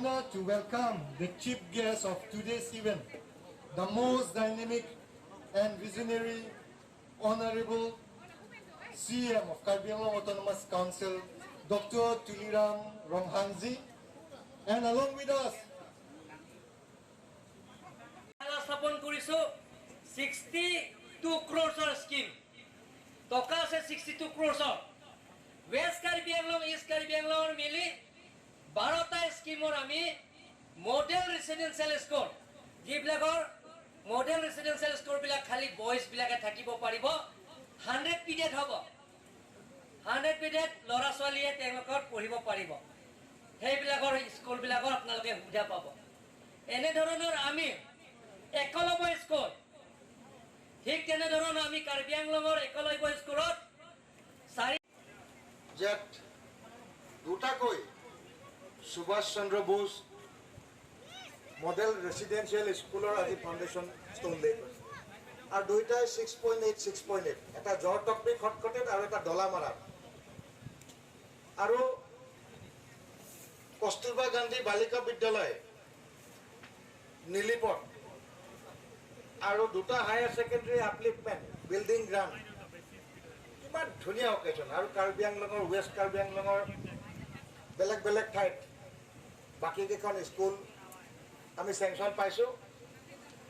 honor to welcome the chief guest of today's event, the most dynamic and visionary Honorable CM of Karbi Anglong Autonomous Council, Dr. Tuliram Ronghangji, and along with us, স্থাপন কৰিছো 62 crores scheme টকা আছে 62 crores West Karbi Anglong East Karbi Anglong মিলি 12টা স্কিমৰ আমি model ৰেসিডেন্সিয়েল school যিবিলাকৰ model ৰেসিডেন্সিয়েল school বিলাক খালি boys বিলাকে থাকিব পাৰিব 100 পিৰিয়ড হ'ব 100 পিৰিয়ড লৰা ছোৱালীয়ে তেওঁলোকৰ পঢ়িব পাৰিব সেইবিলাকৰ স্কুল বিলাকৰ আপোনালোকে সুবিধা পাব এনে ধৰণৰ আমি একলব্য স্কুল ঠিক তেনে ধৰণৰ আমি কাৰ্বি আংলঙৰ একলব্য স্কুলত jet দুটাকৈ সুভাষ চন্দ্ৰ বোস মডেল ৰেসিডেন্সিয়েল স্কুলৰ আজি ফাউণ্ডেশ্যন ষ্টন লে আৰু দুইটাই 6.8 6.8 এটা জৰটকপি খটখটেত আৰু এটা ডলামাৰা আৰু কস্তুৰবা গান্ধী বালিকা বিদ্যালয় নীলিপট আৰু দুটা higher secondary upliftment building ground ইমান ধুনীয়া অকেজন আৰু কাৰ্বি আংলঙৰ ৱেষ্ট কাৰ্বি আংলঙৰ বেলেগ বেলেগ ঠাইত বাকী কেইখন স্কুল আমি চেংচন পাইছোঁ